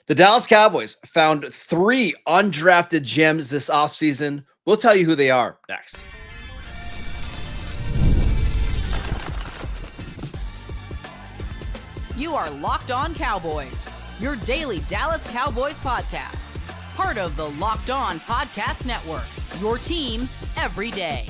The Dallas Cowboys found 3 undrafted gems this offseason. We'll tell you who they are next. You are Locked On Cowboys, your daily Dallas Cowboys podcast. Part of the Locked On Podcast Network, your team every day.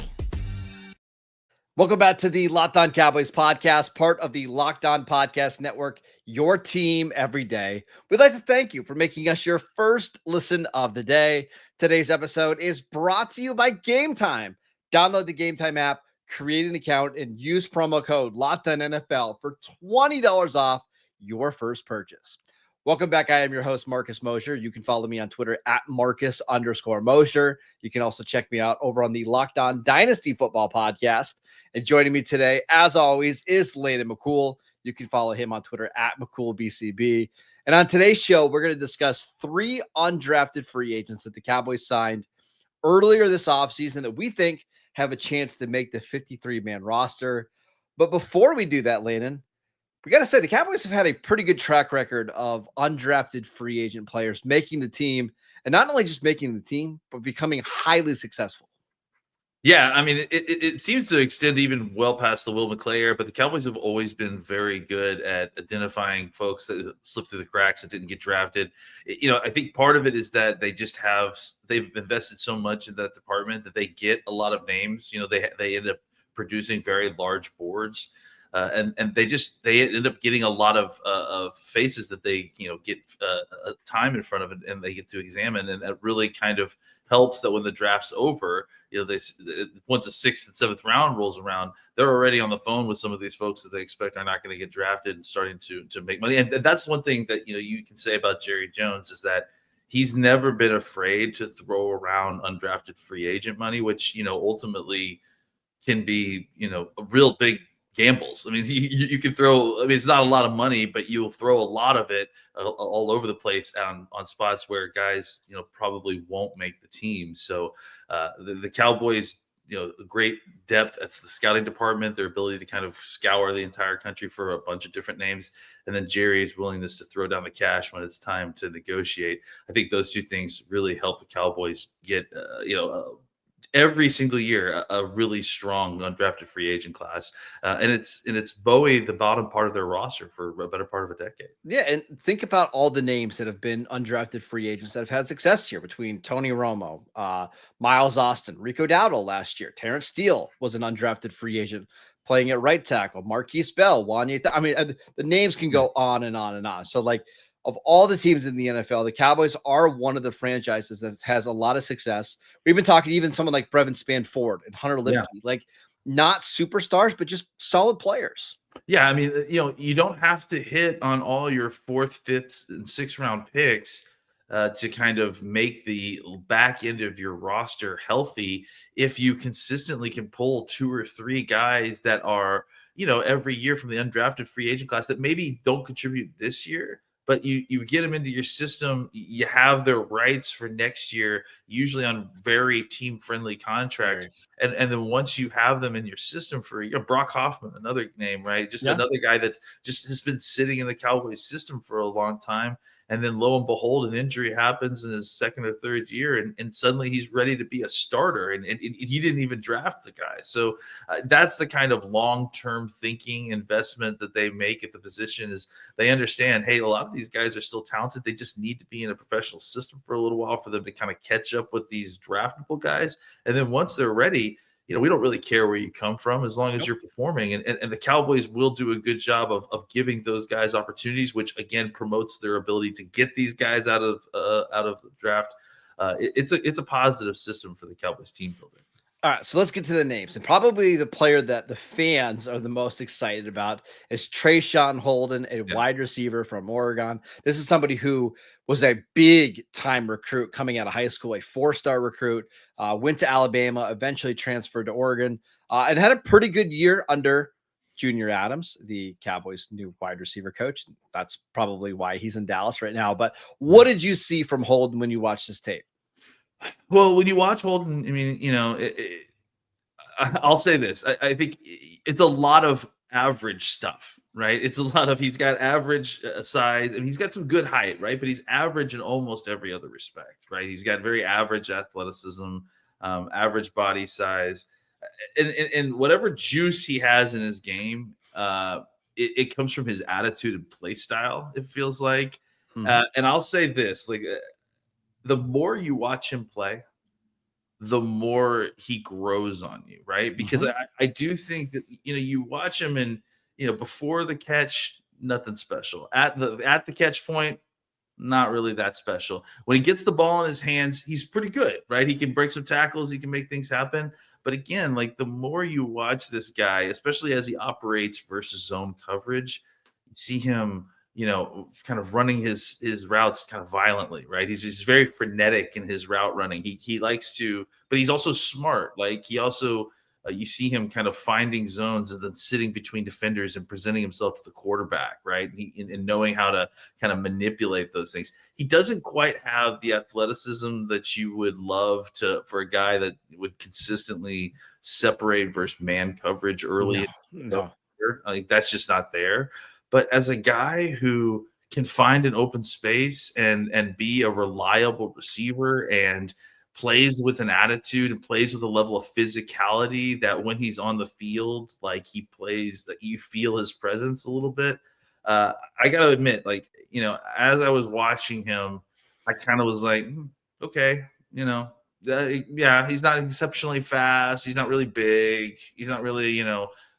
Welcome back to the Locked On Cowboys podcast, part of the Locked On Podcast Network, your team every day. We'd like to thank you for making us your first listen of the day. Today's episode is brought to you by Game Time. Download the Game Time app, create an account, and use promo code LOCKEDONNFL for $20 off your first purchase. Welcome back. I am your host, Marcus Mosher. You can follow me on Twitter at Marcus_Mosher. You can also check me out over on the Locked On Dynasty Football podcast. And joining me today, as always, is Landon McCool. You can follow him on Twitter at McCoolBCB. And on today's show, we're going to discuss 3 undrafted free agents that the Cowboys signed earlier this offseason that we think have a chance to make the 53-man roster. But before we do that, Landon, we got to say the Cowboys have had a pretty good track record of undrafted free agent players making the team, and not only just making the team, but becoming highly successful. Yeah, I mean, it seems to extend even well past the Will McClay era, but the Cowboys have always been very good at identifying folks that slipped through the cracks that didn't get drafted. I think part of it is that they've invested so much in that department that they get a lot of names. They end up producing very large boards. And they end up getting a lot of faces that they get time in front of it, and they get to examine, and that really kind of helps that when the draft's over, once the 6th and 7th round rolls around, they're already on the phone with some of these folks that they expect are not going to get drafted and starting to make money. And that's one thing that you can say about Jerry Jones is that he's never been afraid to throw around undrafted free agent money, which ultimately can be a real big gambles. I mean, you can throw. I mean, it's not a lot of money, but you'll throw a lot of it all over the place on spots where guys, probably won't make the team. So the Cowboys, great depth at the scouting department, their ability to kind of scour the entire country for a bunch of different names, and then Jerry's willingness to throw down the cash when it's time to negotiate. I think those two things really help the Cowboys get, every single year a really strong undrafted free agent class, and it's Bowie the bottom part of their roster for a better part of a decade. Yeah, and think about all the names that have been undrafted free agents that have had success here, between Tony Romo, Miles Austin, Rico Dowdle last year. Terrence Steele was an undrafted free agent playing at right tackle. Marquise Bell, I mean, the names can go on and on and on. So, of all the teams in the NFL, the Cowboys are one of the franchises that has a lot of success. We've been talking even someone like Brevin Spanford and Hunter Lipke, not superstars, but just solid players. Yeah, I mean, you don't have to hit on all your 4th, 5th, and 6th round picks to kind of make the back end of your roster healthy if you consistently can pull 2 or 3 guys that are, every year from the undrafted free agent class that maybe don't contribute this year, but you get them into your system. You have their rights for next year, usually on very team-friendly contracts. Right. And then once you have them in your system for Brock Hoffman, another name, right? Just another guy that just has been sitting in the Cowboys system for a long time. And then lo and behold, an injury happens in his 2nd or 3rd year, and suddenly he's ready to be a starter, and he didn't even draft the guy. So that's the kind of long-term thinking investment that they make at the position. Is they understand, hey, a lot of these guys are still talented. They just need to be in a professional system for a little while for them to kind of catch up with these draftable guys. And then once they're ready, we don't really care where you come from as long as you're performing. And the Cowboys will do a good job of giving those guys opportunities, which again promotes their ability to get these guys out of the draft. It's a positive system for the Cowboys team building. All right, so let's get to the names. And probably the player that the fans are the most excited about is Trey Sean Holden, a wide receiver from Oregon. This is somebody who was a big-time recruit coming out of high school, a 4-star recruit, went to Alabama, eventually transferred to Oregon, and had a pretty good year under Junior Adams, the Cowboys' new wide receiver coach. That's probably why he's in Dallas right now. But what did you see from Holden when you watched this tape? Well, when you watch Holden, I mean, I'll say this. I think it's a lot of average stuff, right? It's a lot of he's got average size and he's got some good height, right? But he's average in almost every other respect, right? He's got very average athleticism, average body size, and whatever juice he has in his game, it comes from his attitude and play style. It feels like, and I'll say this: like the more you watch him play, the more he grows on you, right? Because I do think that you watch him and before the catch, nothing special. At the catch point, not really that special. When he gets the ball in his hands, he's pretty good, right? He can break some tackles, he can make things happen. But again, like the more you watch this guy, especially as he operates versus zone coverage, you see him, kind of running his routes kind of violently, right? He's very frenetic in his route running. He likes to, but he's also smart. Like he also you see him kind of finding zones and then sitting between defenders and presenting himself to the quarterback, right? And knowing how to kind of manipulate those things. He doesn't quite have the athleticism that you would love for a guy that would consistently separate versus man coverage early. No. Like that's just not there. But as a guy who can find an open space and be a reliable receiver and plays with an attitude and plays with a level of physicality that when he's on the field, like he plays, that you feel his presence a little bit. I got to admit, like, as I was watching him, I kind of was like, okay, yeah, he's not exceptionally fast. He's not really big. He's not really,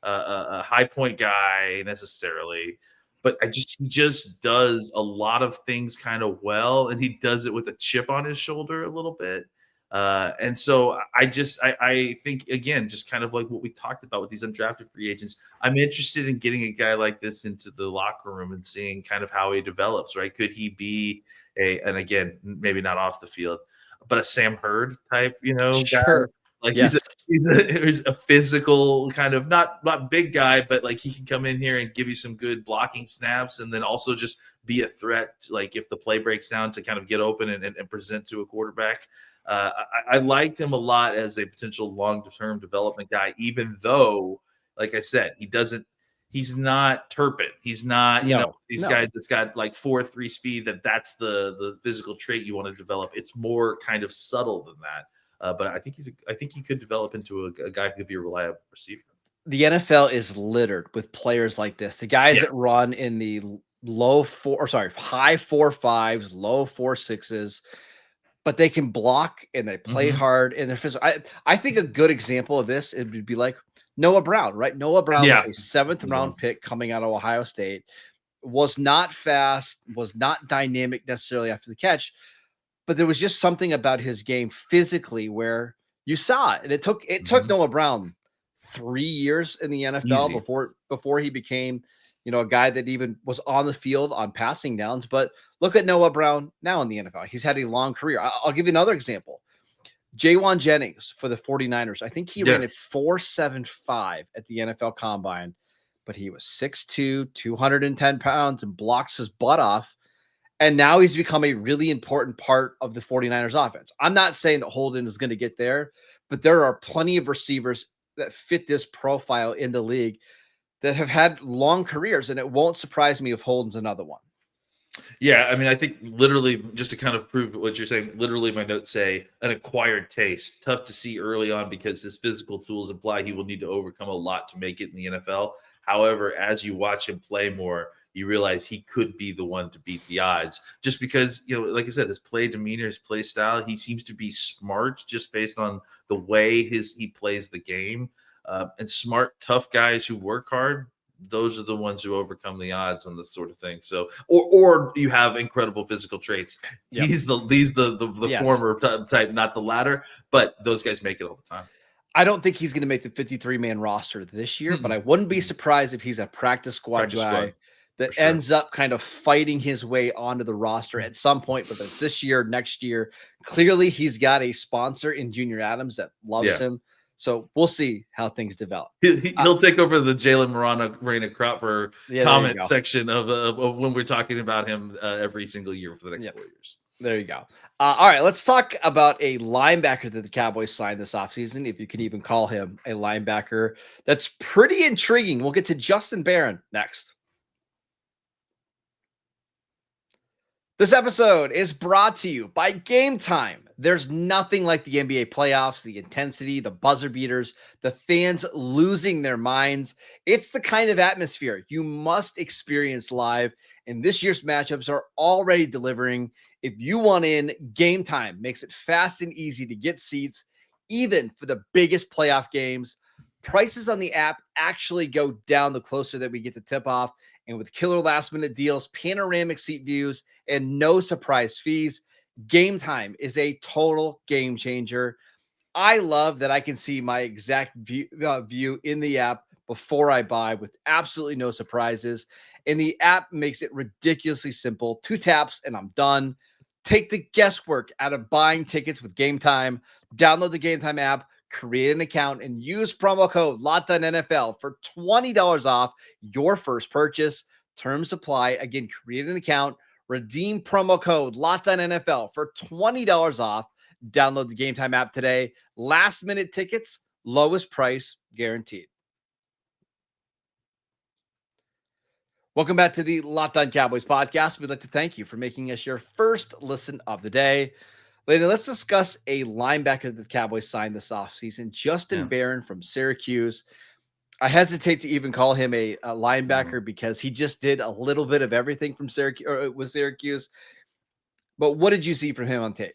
a high point guy necessarily. But he just does a lot of things kind of well, and he does it with a chip on his shoulder a little bit. And so I think, again, just kind of like what we talked about with these undrafted free agents, I'm interested in getting a guy like this into the locker room and seeing kind of how he develops, right? Could he be and again, maybe not off the field, but a Sam Hurd type, Sure. guy? Like Yes. he's a physical kind of not big guy, but like he can come in here and give you some good blocking snaps and then also just be a threat. Like if the play breaks down to kind of get open and present to a quarterback. I liked him a lot as a potential long-term development guy, even though, like I said, he's not Turpin. He's not, these guys that's got like 4.3 speed, that's the physical trait you want to develop. It's more kind of subtle than that. But I think he could develop into a guy who could be a reliable receiver. The NFL is littered with players like this. The guys that run in the high 4.5s, low 4.6s, but they can block and they play hard and they're physical. I think a good example of this, it would be like Noah Brown, right? Noah Brown was a 7th round pick coming out of Ohio State, was not fast, was not dynamic necessarily after the catch, but there was just something about his game physically where you saw it. And it took Noah Brown 3 years in the NFL before he became, a guy that even was on the field on passing downs. But look at Noah Brown now in the NFL. He's had a long career. I'll give you another example. Jauan Jennings for the 49ers. I think he ran at 4.75 at the NFL Combine, but he was 6'2", 210 pounds and blocks his butt off. And now he's become a really important part of the 49ers offense. I'm not saying that Holden is going to get there, but there are plenty of receivers that fit this profile in the league that have had long careers, and it won't surprise me if Holden's another one. Yeah, I mean, I think literally, just to kind of prove what you're saying, literally my notes say an acquired taste. Tough to see early on because his physical tools imply he will need to overcome a lot to make it in the NFL. However, as you watch him play more, you realize he could be the one to beat the odds just because, like I said, his play demeanor, his play style, he seems to be smart just based on the way he plays the game. And smart, tough guys who work hard, those are the ones who overcome the odds on this sort of thing. So, or you have incredible physical traits. Yep. He's the former type, not the latter, but those guys make it all the time. I don't think he's going to make the 53-man roster this year, but I wouldn't be surprised if he's a practice squad guy that ends up kind of fighting his way onto the roster at some point, whether it's this year, next year. Clearly, he's got a sponsor in Junior Adams that loves him. So we'll see how things develop. He'll take over the Jalen Marina Cropper comment section of when we're talking about him every single year for the next 4 years. There you go. All right, let's talk about a linebacker that the Cowboys signed this offseason, if you can even call him a linebacker. That's pretty intriguing. We'll get to Justin Barron next. This episode is brought to you by Game Time. There's nothing like the NBA playoffs, the intensity, the buzzer beaters, the fans losing their minds. It's the kind of atmosphere you must experience live, and this year's matchups are already delivering. If you want in, Game Time makes it fast and easy to get seats, even for the biggest playoff games. Prices on the app actually go down the closer that we get to tip off. And with killer last minute deals, panoramic seat views, and no surprise fees, Game Time is a total game changer. I love that I can see my exact view in the app before I buy with absolutely no surprises. And the app makes it ridiculously simple. 2 taps and I'm done. Take the guesswork out of buying tickets with Game Time. Download the Game Time app, create an account, and use promo code LOCKEDONNFL for $20 off your first purchase. Terms apply. Again, create an account, redeem promo code LOCKEDONNFL for $20 off. Download the Game Time app today. Last minute tickets, lowest price guaranteed. Welcome back to the Locked On Cowboys podcast. We'd like to thank you for making us your first listen of the day. Later, let's discuss a linebacker that the Cowboys signed this offseason, Justin Barron from Syracuse. I hesitate to even call him a linebacker because he just did a little bit of everything from Syracuse or with Syracuse. But what did you see from him on tape?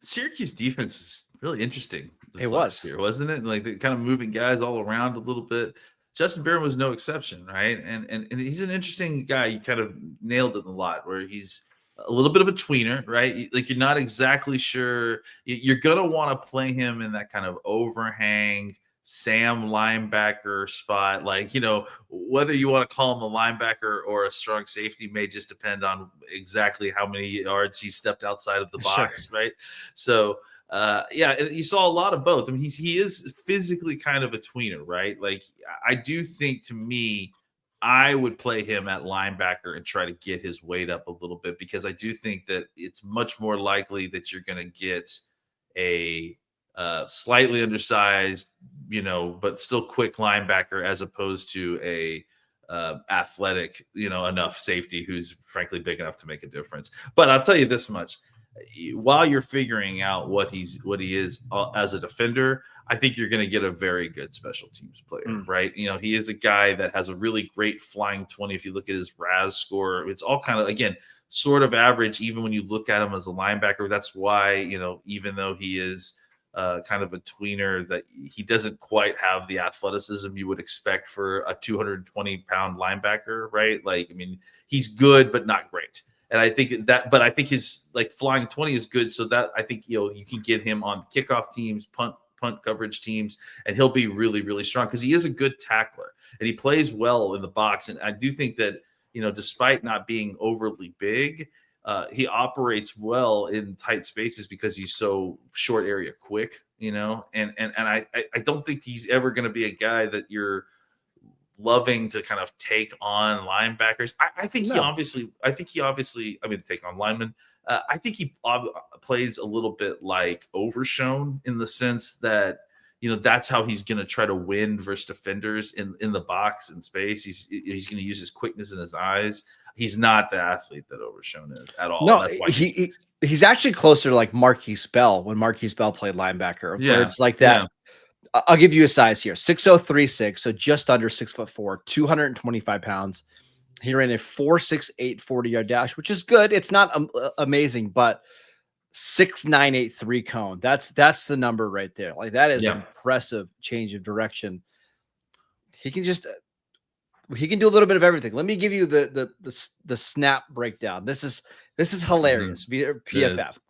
Syracuse defense was really interesting. It was year, wasn't it? Like they're kind of moving guys all around a little bit. Justin Barron was no exception, right? And he's an interesting guy. You kind of nailed it a lot, where he's a little bit of a tweener, right? Like you're not exactly sure. You're gonna want to play him in that kind of overhang Sam linebacker spot. Like, you know, whether you want to call him a linebacker or a strong safety may just depend on exactly how many yards he stepped outside of the box, right? So yeah, and you saw a lot of both. I mean, he is physically kind of a tweener, right? Like I do think, to me, I would play him at linebacker and try to get his weight up a little bit, because I do think that it's much more likely that you're going to get a slightly undersized, you know, but still quick linebacker as opposed to a athletic, you know, enough safety who's frankly big enough to make a difference. But I'll tell you this much: while you're figuring out what he is as a defender, I think you're going to get a very good special teams player, right? You know, he is a guy that has a really great flying 20. If you look at his RAS score, it's all kind of, again, sort of average, even when you look at him as a linebacker. That's why, you know, even though he is kind of a tweener, that he doesn't quite have the athleticism you would expect for a 220-pound linebacker, right? Like, I mean, he's good, but not great. And I think but I think his like flying 20 is good. So that I think, you know, you can get him on kickoff teams, punt coverage teams, and he'll be really, really strong because he is a good tackler and he plays well in the box. And I do think that, you know, despite not being overly big, he operates well in tight spaces because he's so short area quick, you know, and I don't think he's ever going to be a guy that you're loving to kind of take on linebackers. I think he obviously, I mean, take on linemen. I think he plays a little bit like Overshown in the sense that, you know, that's how he's going to try to win versus defenders in the box and space. He's going to use his quickness in his eyes. He's not the athlete that Overshown is at all. No, that's why he's actually closer to like Marquise Bell when Marquise Bell played linebacker. Yeah, where it's like that. Yeah. I'll give you a size here: 6'0", so just under 6'4", 225 pounds. He ran a 4.68 40-yard dash, which is good. It's not amazing, but 6.983 cone. That's the number right there. Like that is impressive change of direction. He can do a little bit of everything. Let me give you the snap breakdown. This is hilarious. PFF.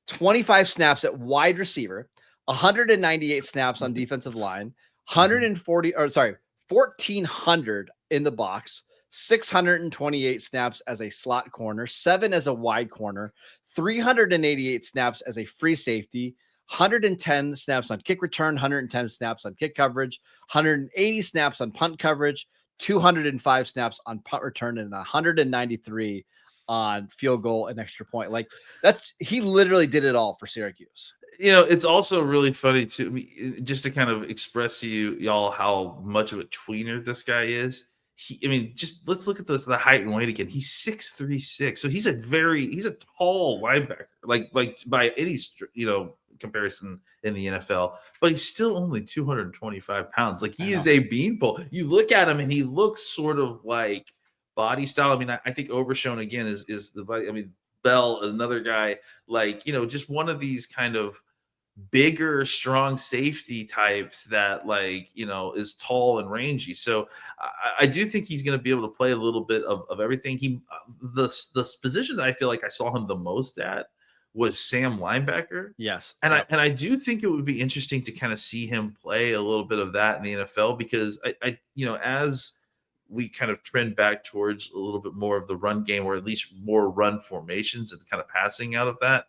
25 snaps at wide receiver, 198 snaps on defensive line, 1,400 in the box, 628 snaps as a slot corner, 7 as a wide corner, 388 snaps as a free safety, 110 snaps on kick return, 110 snaps on kick coverage, 180 snaps on punt coverage, 205 snaps on punt return, and 193 on field goal and extra point. Like he literally did it all for Syracuse. You know, it's also really funny just to kind of express to y'all how much of a tweener this guy is. I mean, just let's look at the height and weight again. He's 6'3", 6". So he's a tall linebacker, like by any comparison in the NFL. But he's still only 225 pounds. Like he is a beanpole. You look at him and he looks sort of like body style. I mean, I think Overshown again is the body. I mean, Bell, another guy, like just one of these kind of bigger, strong safety types that is tall and rangy. So I do think he's going to be able to play a little bit of everything. The position that I feel like I saw him the most at was Sam linebacker. Yes. And I do think it would be interesting to kind of see him play a little bit of that in the NFL, because I as we kind of trend back towards a little bit more of the run game, or at least more run formations and kind of passing out of that,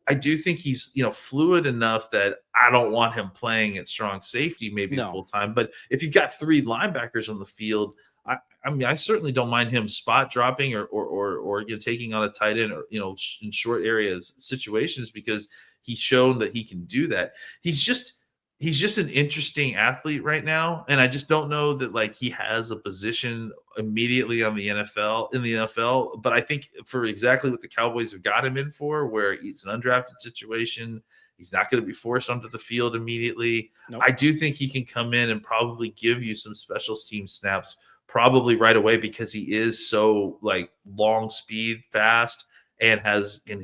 I do think he's, fluid enough that I don't want him playing at strong safety, maybe full time. But if you've got three linebackers on the field, I mean, I certainly don't mind him spot dropping or taking on a tight end, or in short areas situations, because he's shown that he can do that. He's just an interesting athlete right now, and I just don't know that he has a position immediately in the NFL. But I think for exactly what the Cowboys have got him in for, where it's an undrafted situation, he's not going to be forced onto the field immediately. Nope. I do think he can come in and probably give you some special team snaps probably right away, because he is so long speed, fast, and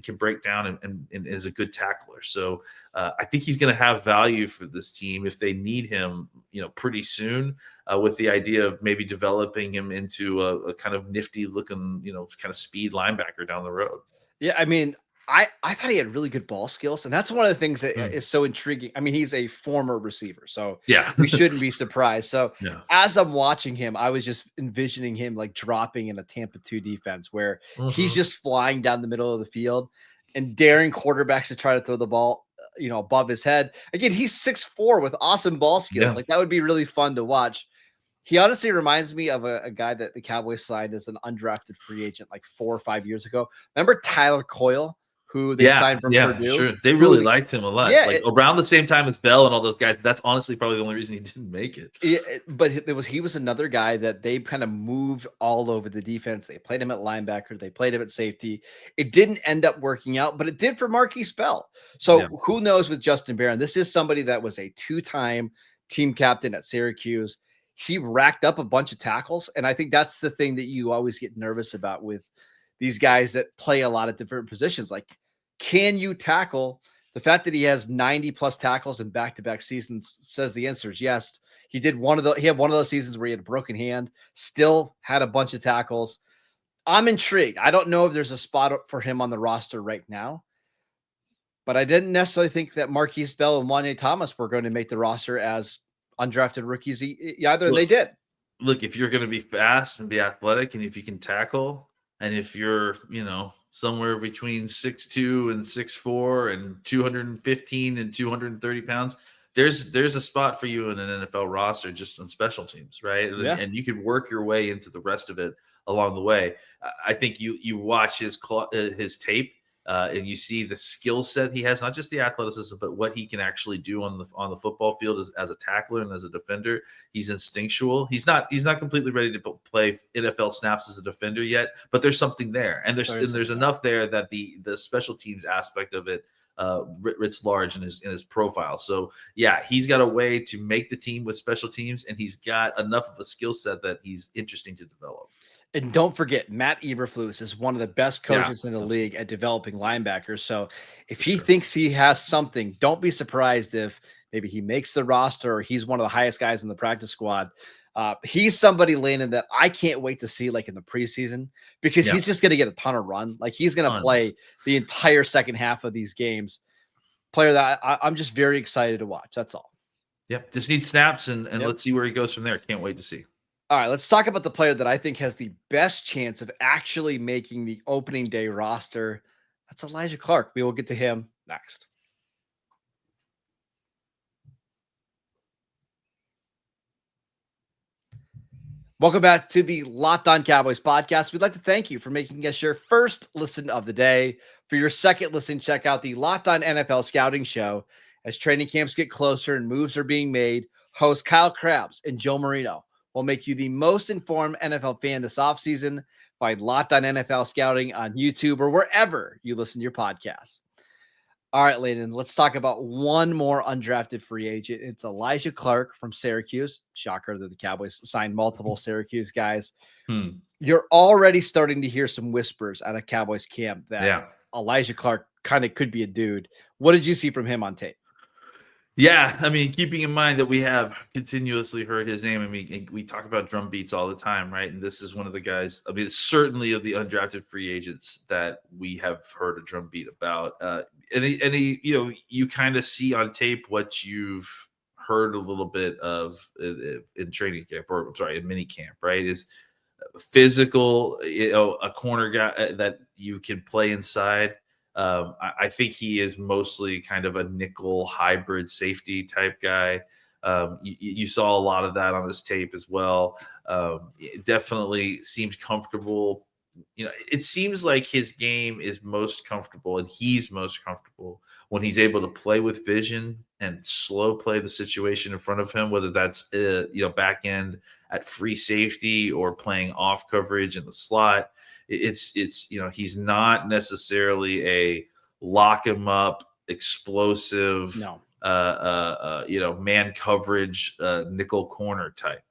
can break down and is a good tackler. So I think he's going to have value for this team if they need him, pretty soon, with the idea of maybe developing him into a kind of nifty looking, kind of speed linebacker down the road. Yeah, I mean, I thought he had really good ball skills, and that's one of the things that is so intriguing. I mean, he's a former receiver, so yeah, we shouldn't be surprised. So as I'm watching him, I was just envisioning him dropping in a Tampa 2 defense where he's just flying down the middle of the field and daring quarterbacks to try to throw the ball, above his head. Again, he's 6'4" with awesome ball skills. That would be really fun to watch. He honestly reminds me of a guy that the Cowboys signed as an undrafted free agent 4 or 5 years ago. Remember Tyler Coyle, who they signed from Purdue? Sure. They really liked him a lot. Yeah, around the same time as Bell and all those guys. That's honestly probably the only reason he didn't make it. But he was another guy that they kind of moved all over the defense. They played him at linebacker. They played him at safety. It didn't end up working out, but it did for Marquise Bell. So who knows with Justin Barron? This is somebody that was a 2-time team captain at Syracuse. He racked up a bunch of tackles, and I think that's the thing that you always get nervous about with these guys that play a lot of different positions. Can you tackle? The fact that he has 90 plus tackles in back-to-back seasons says the answer is yes. He had one of those seasons where he had a broken hand, still had a bunch of tackles. I'm intrigued. I don't know if there's a spot for him on the roster right now, but I didn't necessarily think that Marquise Bell and Wanye Thomas were going to make the roster as undrafted rookies either, and they did. Look, if you're going to be fast and be athletic, and if you can tackle, and if you're, somewhere between 6'2" and 6'4" and 215 and 230 pounds, there's a spot for you in an NFL roster just on special teams, right? Yeah. And you can work your way into the rest of it along the way. I think you watch his tape, and you see the skill set he has, not just the athleticism, but what he can actually do on the football field as a tackler and as a defender. He's instinctual. He's not completely ready to play NFL snaps as a defender yet, but there's something there, and there's enough there that the special teams aspect of it writs large in his profile. So yeah, he's got a way to make the team with special teams, and he's got enough of a skill set that he's interesting to develop. And don't forget, Matt Eberflus is one of the best coaches in the league at developing linebackers. So if he thinks he has something, don't be surprised if maybe he makes the roster or he's one of the highest guys in the practice squad. He's somebody, Landon, that I can't wait to see in the preseason, because he's just going to get a ton of run. He's going to play the entire second half of these games. Player that I'm just very excited to watch. That's all. Yep. Just need snaps, and let's see where he goes from there. Can't wait to see. All right, let's talk about the player that I think has the best chance of actually making the opening day roster. That's Alijah Clark. We will get to him next. Welcome back to the Locked On Cowboys podcast. We'd like to thank you for making us your first listen of the day. For your second listen, check out the Locked On NFL Scouting Show. As training camps get closer and moves are being made, host Kyle Krabs and Joe Marino will make you the most informed NFL fan this offseason. Find Locked On NFL Scouting on YouTube or wherever you listen to your podcasts. All right, Landon, let's talk about one more undrafted free agent. It's Alijah Clark from Syracuse. Shocker that the Cowboys signed multiple Syracuse guys. You're already starting to hear some whispers out of Cowboys camp that Alijah Clark kind of could be a dude. What did you see from him on tape? Yeah, I mean, keeping in mind that we have continuously heard his name. I mean, we talk about drum beats all the time, right? And this is one of the guys, I mean, certainly of the undrafted free agents that we have heard a drum beat about. And he, you kind of see on tape what you've heard a little bit of in training camp, or I'm sorry, in mini camp, right? Is physical, a corner guy that you can play inside. I think he is mostly kind of a nickel hybrid safety type guy. You saw a lot of that on his tape as well. It definitely seemed comfortable. It seems like his game is most comfortable, and he's most comfortable when he's able to play with vision and slow play the situation in front of him, whether that's back end at free safety or playing off coverage in the slot. It's he's not necessarily a lock him up explosive man coverage nickel corner type.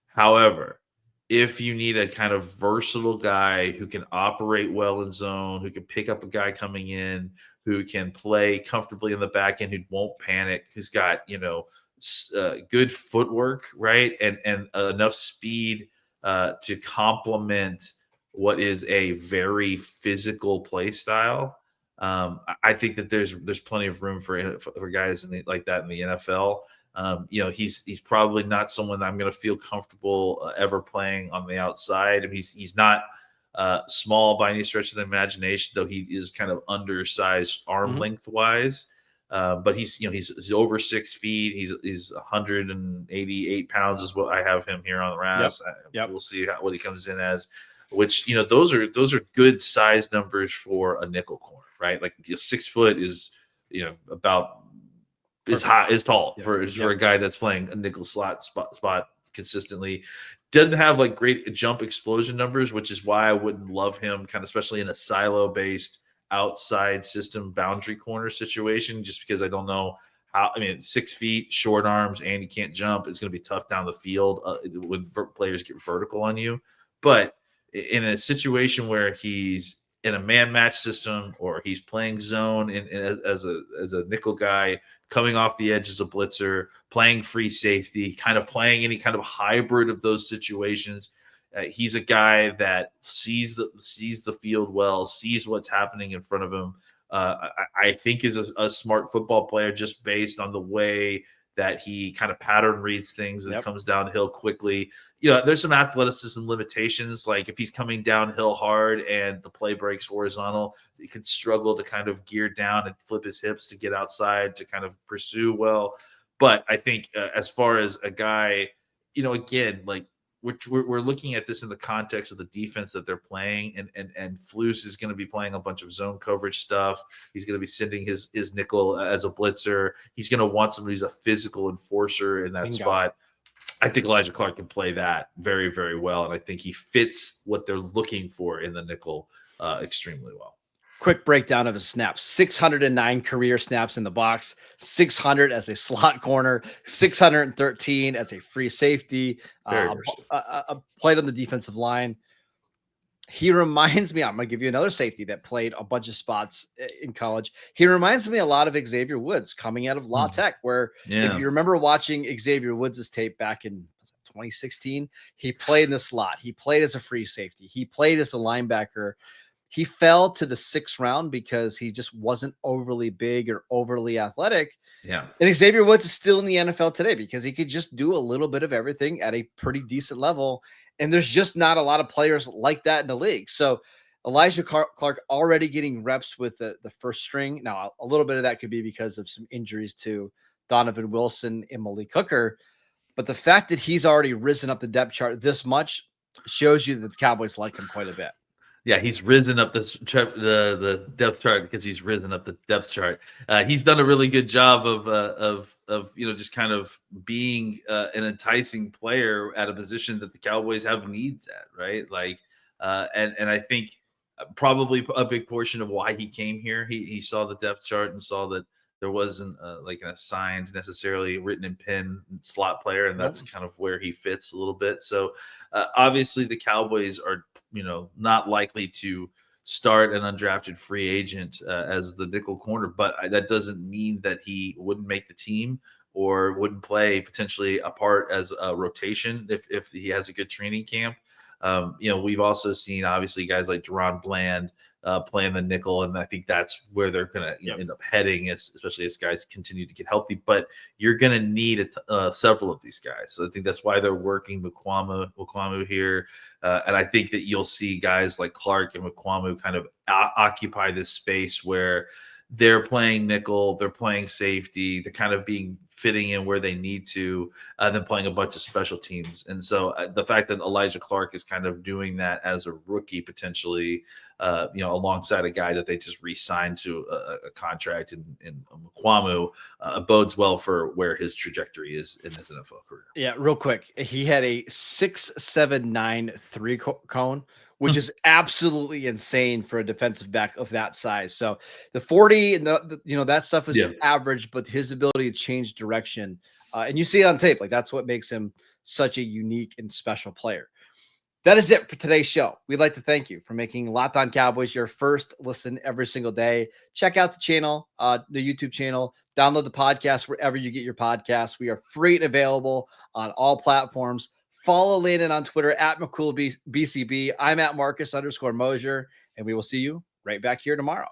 However, if you need a kind of versatile guy who can operate well in zone, who can pick up a guy coming in, who can play comfortably in the back end, who won't panic, who's got good footwork, right, and enough speed to complement what is a very physical play style. I think that there's plenty of room for guys like that in the NFL. He's probably not someone that I'm going to feel comfortable ever playing on the outside. I mean, he's not small by any stretch of the imagination, though he is kind of undersized arm length wise. But he's over 6 feet. He's 188 pounds is what I have him here on the RAS. Yep. We'll see what he comes in as. Which those are good size numbers for a nickel corner, right? Like 6 foot is about is tall for a guy that's playing a nickel spot consistently. Doesn't have like great jump explosion numbers, which is why I wouldn't love him kind of, especially in a silo based outside system boundary corner situation, just because I don't know how. I mean, 6 feet, short arms, and you can't jump. It's going to be tough down the field when players get vertical on you, but in a situation where he's in a man match system or he's playing zone as a nickel guy, coming off the edge as a blitzer, playing free safety, kind of playing any kind of hybrid of those situations, he's a guy that sees the field well, sees what's happening in front of him. I think is a smart football player just based on the way that he kind of pattern reads things and comes downhill quickly. There's some athleticism limitations. Like if he's coming downhill hard and the play breaks horizontal, he could struggle to kind of gear down and flip his hips to get outside to kind of pursue well. But I think as far as a guy, again, like we're looking at this in the context of the defense that they're playing, and Flus is going to be playing a bunch of zone coverage stuff. He's going to be sending his nickel as a blitzer. He's going to want somebody who's a physical enforcer in that spot. I think Alijah Clark can play that very, very well, and I think he fits what they're looking for in the nickel extremely well. Quick breakdown of his snaps: 609 career snaps in the box, 600 as a slot corner, 613 as a free safety, played on the defensive line. He reminds me, I'm going to give you another safety that played a bunch of spots in college. He reminds me a lot of Xavier Woods coming out of La Tech, where if you remember watching Xavier Woods' tape back in 2016, he played in the slot. He played as a free safety. He played as a linebacker. He fell to the 6th round because he just wasn't overly big or overly athletic. Yeah. And Xavier Woods is still in the NFL today because he could just do a little bit of everything at a pretty decent level. And there's just not a lot of players like that in the league. So Alijah Clark already getting reps with the first string. Now, a little bit of that could be because of some injuries to Donovan Wilson and Malik Hooker. But the fact that he's already risen up the depth chart this much shows you that the Cowboys like him quite a bit. Yeah, he's risen up the depth chart because he's risen up the depth chart. He's done a really good job of just kind of being an enticing player at a position that the Cowboys have needs at, right? Like, and I think probably a big portion of why he came here. He saw the depth chart and saw that there wasn't like an assigned necessarily written in pen slot player, and that's kind of where he fits a little bit. So obviously the Cowboys are not likely to start an undrafted free agent as the nickel corner, but that doesn't mean that he wouldn't make the team or wouldn't play potentially a part as a rotation if he has a good training camp. We've also seen obviously guys like Deron Bland playing the nickel, and I think that's where they're going to end up heading, especially as guys continue to get healthy. But you're going to need several of these guys, so I think that's why they're working Mukuamu here, and I think that you'll see guys like Clark and Mukuamu kind of occupy this space where they're playing nickel, they're playing safety, they're kind of fitting in where they need to, then playing a bunch of special teams. And so the fact that Alijah Clark is kind of doing that as a rookie potentially, alongside a guy that they just re-signed to a contract in Mukuamu, bodes well for where his trajectory is in his NFL career. Yeah, real quick. He had a 6.79 3-cone, which is absolutely insane for a defensive back of that size. So the 40 and that stuff is average, but his ability to change direction, and you see it on tape, like that's what makes him such a unique and special player. That is it for today's show. We'd like to thank you for making Locked On Cowboys your first listen every single day. Check out the channel, the YouTube channel. Download the podcast wherever you get your podcasts. We are free and available on all platforms. Follow Landon on Twitter at McCool BCB. I'm at Marcus _Mosher, and we will see you right back here tomorrow.